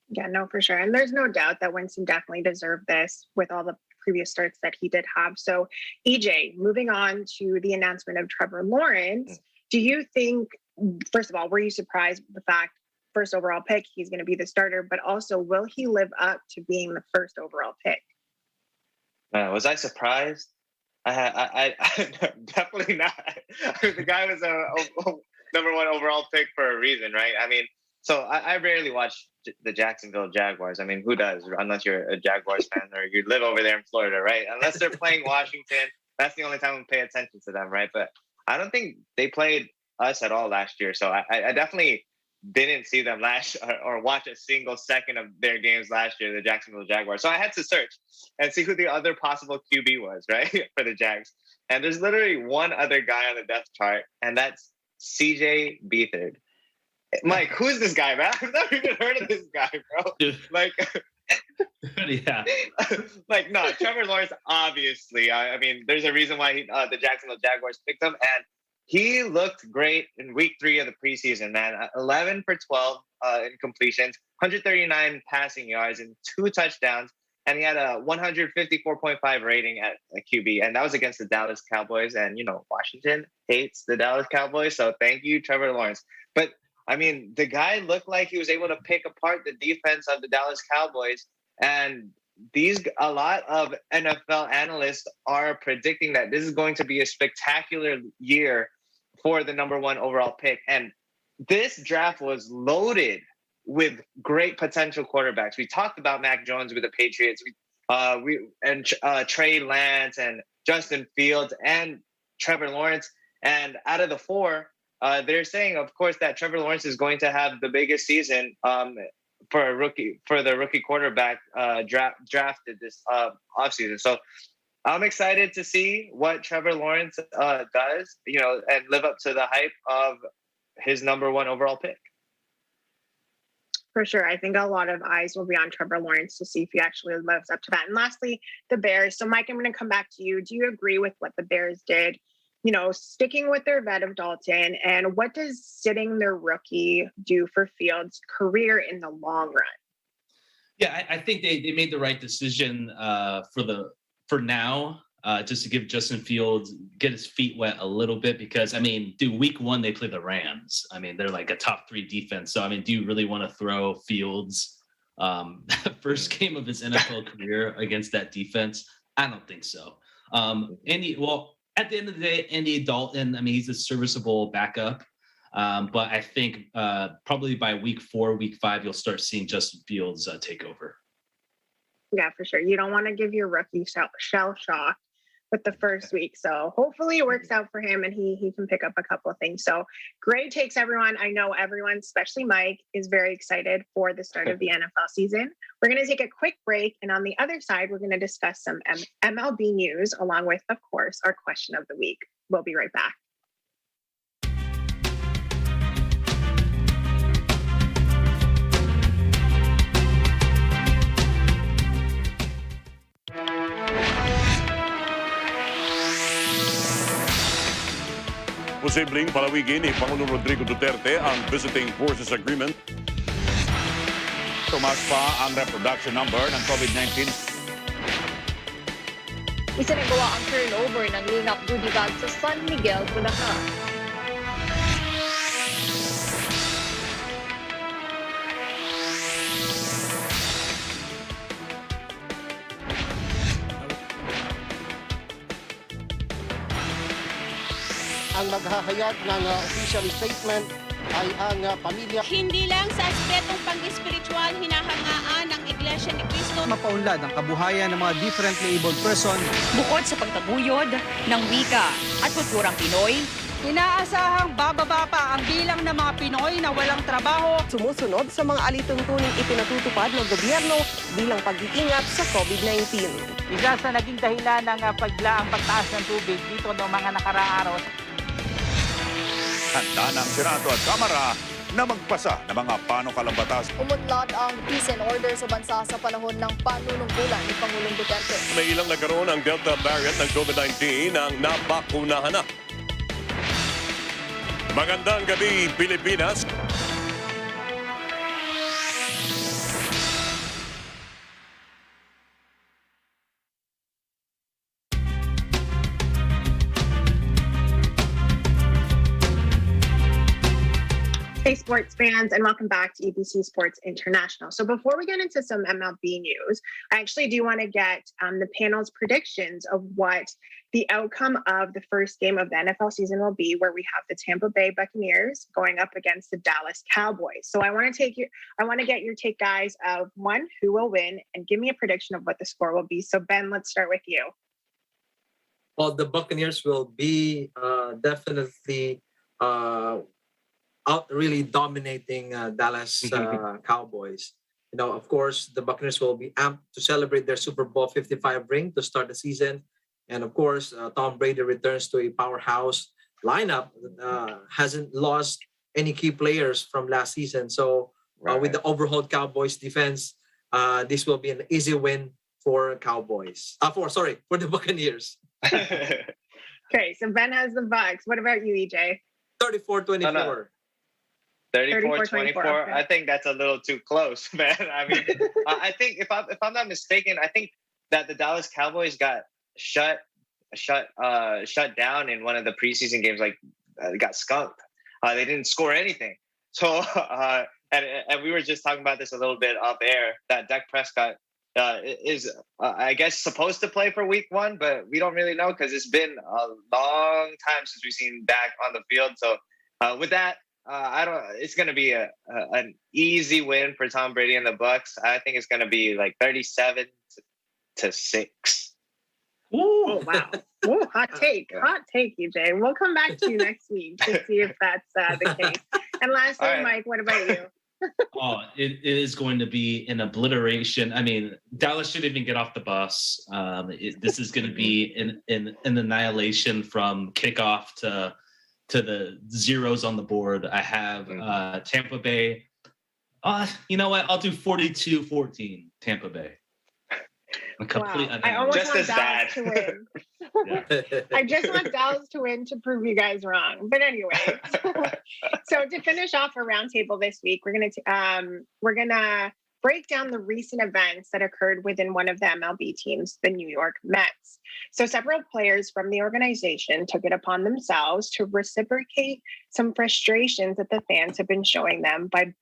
Yeah, no, for sure. And there's no doubt that Winston definitely deserved this with all the previous starts that he did have. So, EJ, moving on to the announcement of Trevor Lawrence, do you think, first of all, were you surprised with the fact, first overall pick, he's going to be the starter, but also will he live up to being the first overall pick? Was I surprised? I definitely not. The guy was a number 1 overall pick for a reason, right? I mean, so I rarely watch the Jacksonville Jaguars. I mean, who does? Unless you're a Jaguars fan or you live over there in Florida, right? Unless they're playing Washington, that's the only time we pay attention to them, right? But I don't think they played us at all last year. So I definitely didn't see them or watch a single second of their games last year, the Jacksonville Jaguars. So I had to search and see who the other possible QB was, right, for the Jags. And there's literally one other guy on the depth chart, and that's CJ Beathard. Mike, who's this guy, man? I've never even heard of this guy, bro. Like, yeah. Like, no, Trevor Lawrence, obviously. I mean, there's a reason why the Jacksonville Jaguars picked him, and he looked great in week 3 of the preseason, man. 11 for 12 in completions, 139 passing yards, and 2 touchdowns and he had a 154.5 rating at QB, and that was against the Dallas Cowboys. And Washington hates the Dallas Cowboys, so thank you, Trevor Lawrence. But I mean, the guy looked like he was able to pick apart the defense of the Dallas Cowboys, and a lot of NFL analysts are predicting that this is going to be a spectacular year for the number 1 overall pick. And this draft was loaded with great potential quarterbacks. We talked about Mac Jones with the Patriots, Trey Lance and Justin Fields and Trevor Lawrence. And out of the 4, they're saying, of course, that Trevor Lawrence is going to have the biggest season for the rookie quarterback drafted this offseason. So I'm excited to see what Trevor Lawrence does, and live up to the hype of his number 1 overall pick. For sure. I think a lot of eyes will be on Trevor Lawrence to see if he actually lives up to that. And lastly, the Bears. So, Mike, I'm going to come back to you. Do you agree with what the Bears did, sticking with their vet of Dalton? And what does sitting their rookie do for Fields' career in the long run? Yeah, I think they made the right decision for now, just to give Justin Fields, get his feet wet a little bit, because, week 1, they play the Rams. They're like a top 3 defense. So, do you really want to throw Fields first game of his NFL career against that defense? I don't think so. At the end of the day, Andy Dalton, he's a serviceable backup. But I think probably by week 4, week 5, you'll start seeing Justin Fields take over. Yeah, for sure. You don't want to give your rookie shell shock with the first week. So hopefully it works out for him and he can pick up a couple of things. So great takes, everyone. I know everyone, especially Mike, is very excited for the start of the NFL season. We're going to take a quick break. And on the other side, we're going to discuss some MLB news along with, of course, our question of the week. We'll be right back. Posibleng palawigin ni Pangulong Rodrigo Duterte ang Visiting Forces Agreement. Tumaas pa ang reproduction number ng COVID-19. Isinagawa ang turnover ng Lingap Goodie Bag sa San Miguel, Bulacan. Ang maghahayag ng official statement ay ang pamilya. Hindi lang sa aspetong pang-espiritual hinahangaan ng Iglesia ni Cristo. Mapaunlad ang kabuhayan ng mga differently abled person. Bukod sa pagtaguyod ng wika at kulturang Pinoy, inaasahang bababa pa ang bilang ng mga Pinoy na walang trabaho. Sumusunod sa mga alituntuning ipinatutupad ng gobyerno bilang pag-iingat sa COVID-19. Isa sa naging dahilan ng pagtaas ng tubig dito noong mga nakaraang araw. Handa ng Senado at Kamara na magpasa ng mga panukalang batas. Umunlad ang peace and order sa bansa sa panahon ng panunungkulan ni Pangulong Duterte. May ilang nagkaroon ng Delta variant ng COVID-19 ang nabakunahan na. Magandang gabi, Pilipinas. Hey, sports fans, and welcome back to EBC Sports International. So before we get into some MLB news, I actually do want to get the panel's predictions of what the outcome of the first game of the NFL season will be, where we have the Tampa Bay Buccaneers going up against the Dallas Cowboys. So I want to get your take, guys, of one, who will win, and give me a prediction of what the score will be. So Ben, let's start with you. Well, the Buccaneers will be definitely out really dominating Dallas Cowboys. Of course, the Buccaneers will be amped to celebrate their Super Bowl 55 ring to start the season. And of course, Tom Brady returns to a powerhouse lineup that hasn't lost any key players from last season. So with the overhauled Cowboys defense, this will be an easy win for Cowboys. For the Buccaneers. Okay, so Ben has the Bucs. What about you, EJ? 34-24. 34-24. Okay. I think that's a little too close, man. I mean, I think if I'm not mistaken, I think that the Dallas Cowboys got shut down in one of the preseason games. Like, got skunked. They didn't score anything. So, and we were just talking about this a little bit off air, that Dak Prescott is, I guess, supposed to play for week 1, but we don't really know because it's been a long time since we've seen Dak on the field. So with that, it's going to be an easy win for Tom Brady and the Bucs. I think it's going to be like 37-6. Oh, wow. Ooh, hot take, EJ. We'll come back to you next week to see if that's the case. And lastly, right, Mike, what about you? It is going to be an obliteration. I mean, Dallas shouldn't even get off the bus. This is going to be an annihilation from kickoff to the zeros on the board. I have Tampa Bay. You know what? I'll do 42-14 Tampa Bay. I almost want Dallas to win. I just want Dallas to win to prove you guys wrong. But anyway, so to finish off our roundtable this week, we're gonna break down the recent events that occurred within one of the MLB teams, the New York Mets. So several players from the organization took it upon themselves to reciprocate some frustrations that the fans have been showing them by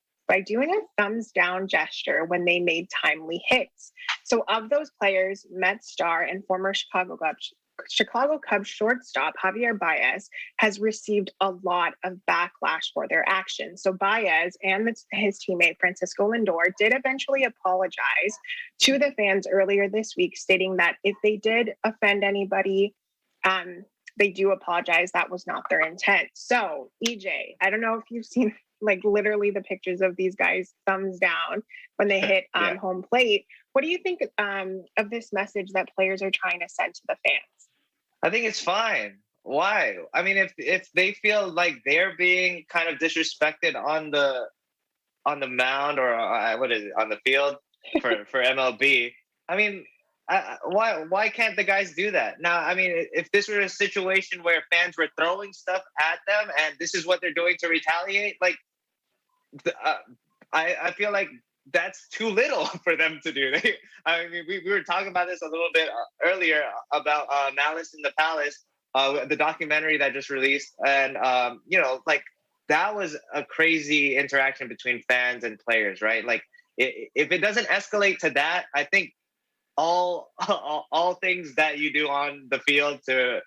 doing a thumbs down gesture when they made timely hits. So of those players, Mets star and former Chicago Cubs shortstop Javier Baez has received a lot of backlash for their actions. So Baez and his teammate Francisco Lindor did eventually apologize to the fans earlier this week, stating that if they did offend anybody, they do apologize. That was not their intent. So EJ, I don't know if you've seen like literally the pictures of these guys thumbs down when they hit home plate. What do you think of this message that players are trying to send to the fans? I think it's fine. Why? I mean, if they feel like they're being kind of disrespected on the mound or on the field for MLB, I mean, why can't the guys do that? Now, I mean, if this were a situation where fans were throwing stuff at them and this is what they're doing to retaliate, like, I feel like that's too little for them to do. I mean, we were talking about this a little bit earlier about Malice in the Palace, the documentary that just released, and like that was a crazy interaction between fans and players, right? Like, if it doesn't escalate to that, I think all things that you do on the field to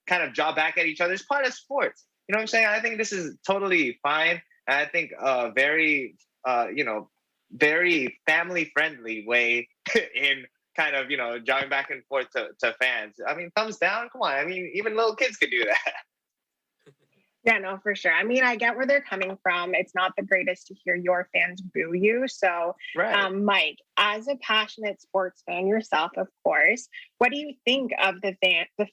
kind of jaw back at each other is part of sports. You know what I'm saying? I think this is totally fine. And I think very very family friendly way in kind of jawing back and forth to fans. I mean, thumbs down, come on. I mean, even little kids could do that. Yeah, no, for sure. I mean, I get where they're coming from. It's not the greatest to hear your fans boo you. So, right. Mike, as a passionate sports fan yourself, of course, what do you think of the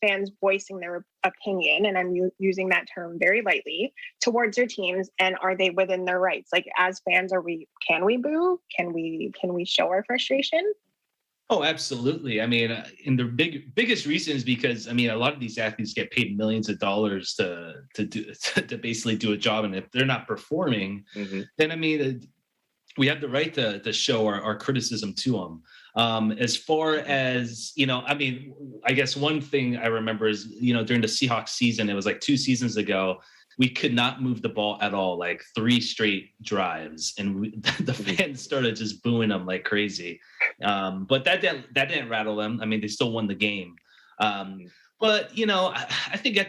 fans voicing their opinion, and I'm using that term very lightly, towards their teams, and are they within their rights? Like, as fans, can we boo? Can we show our frustration? Oh, absolutely. I mean, and the biggest reason is because, I mean, a lot of these athletes get paid millions of dollars to basically do a job. And if they're not performing, then, I mean, we have the right to show our criticism to them. As far as, I mean, I guess one thing I remember is, during the Seahawks season, it was like 2 seasons ago, we could not move the ball at all, like 3 straight drives, and the fans started just booing them like crazy. But that didn't rattle them. I mean, they still won the game. But I think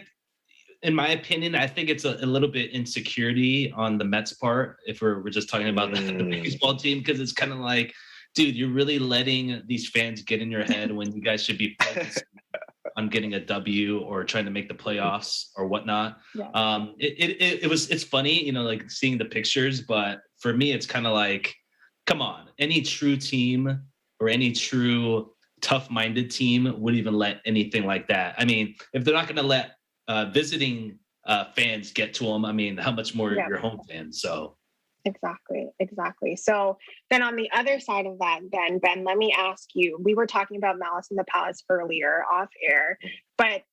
in my opinion, I think it's a little bit insecurity on the Mets part if we're just talking about the baseball team, because it's kind of like, dude, you're really letting these fans get in your head when you guys should be focused on getting a W or trying to make the playoffs or whatnot. Yeah. It's funny, like seeing the pictures, but for me, it's kind of like, come on, any true team or any true tough-minded team would even let anything like that. I mean, if they're not going to let visiting fans get to them, I mean, how much more your home fans? So. Exactly. So then on the other side of that, then Ben, let me ask you, we were talking about Malice in the Palace earlier off air, but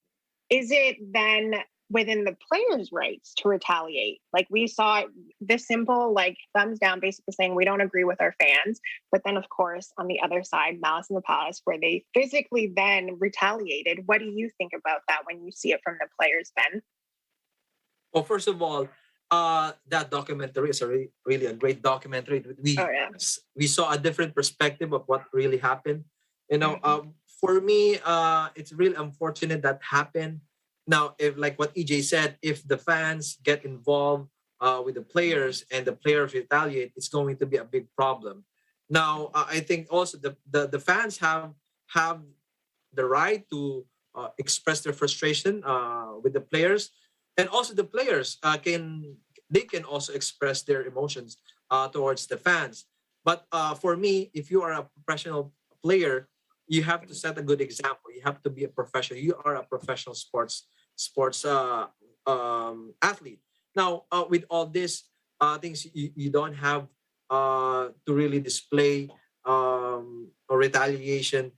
is it then within the players' rights to retaliate. Like we saw this simple like thumbs down, basically saying we don't agree with our fans. But then, of course, on the other side, Malice in the Palace, where they physically then retaliated. What do you think about that when you see it from the players, Ben? Well, first of all, that documentary is really a great documentary. We saw a different perspective of what really happened. For me, it's really unfortunate that happened. Now, if like what EJ said, if the fans get involved with the players and the players retaliate, it's going to be a big problem. Now, I think also the fans have the right to express their frustration with the players, and also the players can also express their emotions towards the fans. But for me, if you are a professional player, you have to set a good example. You have to be a professional. You are a professional sports athlete. Now, with all these things, you don't have to really display or retaliation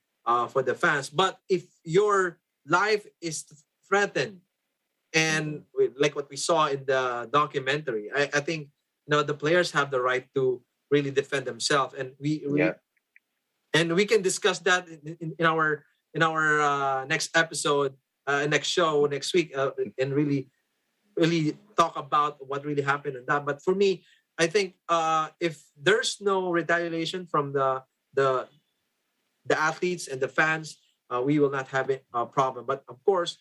for the fans. But if your life is threatened, and like what we saw in the documentary, I think the players have the right to really defend themselves, and we can discuss that in our next episode, next show next week, and really talk about what really happened in that. But for me, I think if there's no retaliation from the athletes and the fans, we will not have a problem. But of course,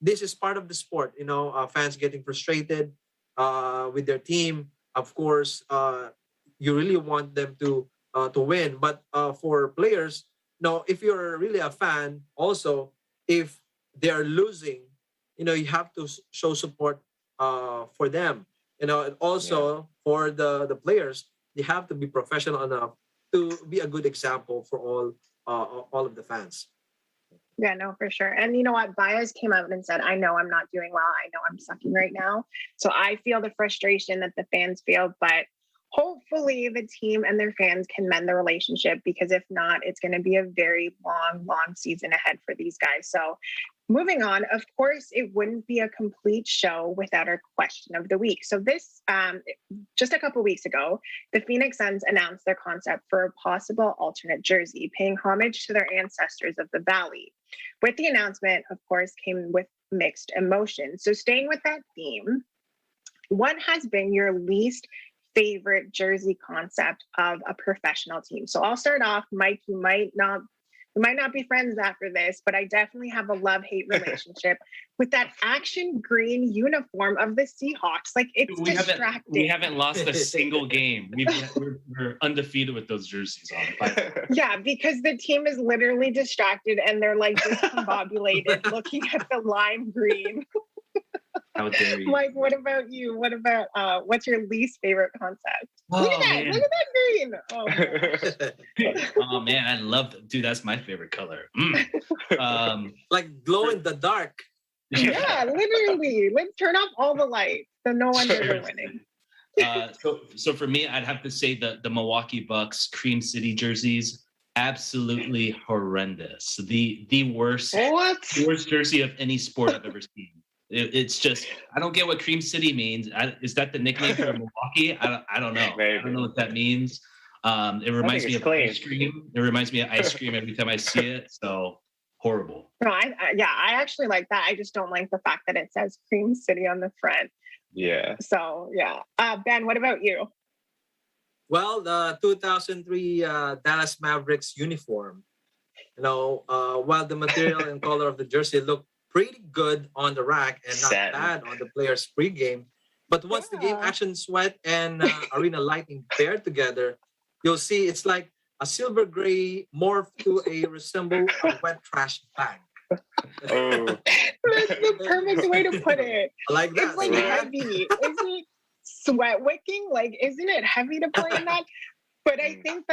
this is part of the sport. Fans getting frustrated with their team. Of course, you really want them to win. But for players, if you're really a fan, also if they are losing, you have to show support for them. And also for the players, they have to be professional enough to be a good example for all of the fans. Yeah, no, for sure. And you know what? Baez came out and said, I know I'm not doing well. I know I'm sucking right now. So I feel the frustration that the fans feel, but hopefully the team and their fans can mend the relationship, because if not, it's going to be a very long season ahead for these guys. So moving on, of course, it wouldn't be a complete show without our question of the week. So this, just a couple weeks ago, the Phoenix Suns announced their concept for a possible alternate jersey, paying homage to their ancestors of the Valley. With the announcement, of course, came with mixed emotions. So staying with that theme, what has been your least favorite jersey concept of a professional team? So I'll start off. Mike, we might not be friends after this, but I definitely have a love-hate relationship with that action green uniform of the Seahawks. Like, it's distracting. We haven't lost a single game. We're undefeated with those jerseys on. Yeah, because the team is literally distracted and they're like discombobulated looking at the lime green. How dare you? Mike, what about you? What about what's your least favorite concept? Look at that! Man. Look at that green! Oh man, I love dude. That's my favorite color. Like glow in the dark. Yeah, literally. Let's turn off all the lights. So no wonder they're winning. So for me, I'd have to say the Milwaukee Bucks Cream City jerseys. Absolutely horrendous. The worst jersey of any sport I've ever seen. It's just, I don't get what Cream City means. Is that the nickname for Milwaukee? I don't know. Maybe. I don't know what that means. It reminds me of ice cream. It reminds me of ice cream every time I see it. So horrible. No, I actually like that. I just don't like the fact that it says Cream City on the front. Yeah. So yeah. Ben, what about you? Well, the 2003 Dallas Mavericks uniform. While the material and color of the jersey look pretty good on the rack and not bad on the players' pregame, but once the game action sweat and arena lighting paired together, you'll see it's like a silver gray morph to resemble a wet trash bag. Oh, that's the perfect way to put it. I like that. It's like heavy. Isn't it sweat wicking? Like, isn't it heavy to play in that? But I think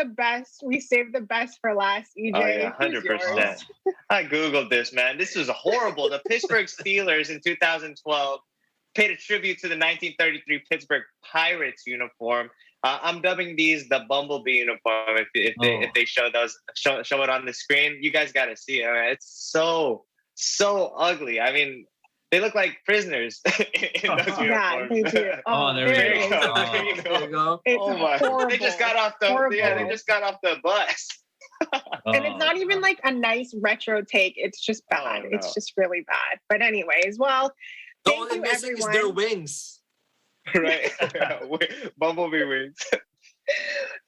we saved the best for last, EJ. Oh, yeah, 100%. I Googled this, man. This was horrible. The Pittsburgh Steelers in 2012 paid a tribute to the 1933 Pittsburgh Pirates uniform. I'm dubbing these the Bumblebee uniform. If they show it on the screen, you guys got to see it. It's so ugly. I mean, They look like prisoners in those Yeah, uniforms. they do. Oh, there we go. There you There you go. It's Oh my! horrible. They just got off the Horrible. they just got off the bus. And it's not even like a nice retro take. It's just bad. no. It's just really bad. But anyways, well, The thank only you missing is everyone. their wings. Right, bumblebee wings.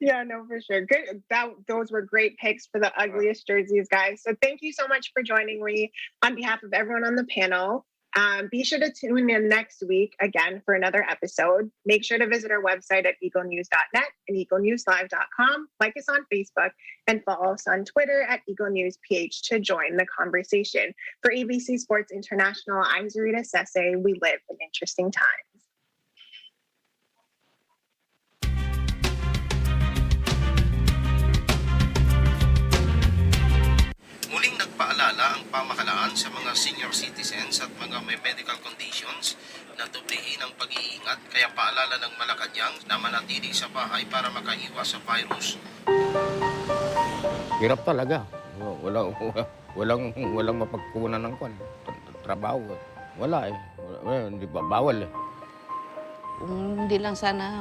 Yeah, no, for sure. Good. Those were great picks for the ugliest jerseys, guys. So thank you so much for joining me on behalf of everyone on the panel. Be sure to tune in next week again for another episode. Make sure to visit our website at eaglenews.net and eaglenewslive.com. Like us on Facebook and follow us on Twitter at EagleNewsPH to join the conversation. For EBC Sports International, I'm Zarita Sese. We live in interesting times. Muling nagpaalala ang pamahalaan sa mga senior citizens at mga may medical conditions na doblehin ang pag-iingat, kaya paalala ng Malacanang na manatili sa bahay para makaiwas sa virus. Hirap talaga. Walang mapagkunan ng trabaho. Wala eh. Hindi ba bawal eh. Hindi lang sana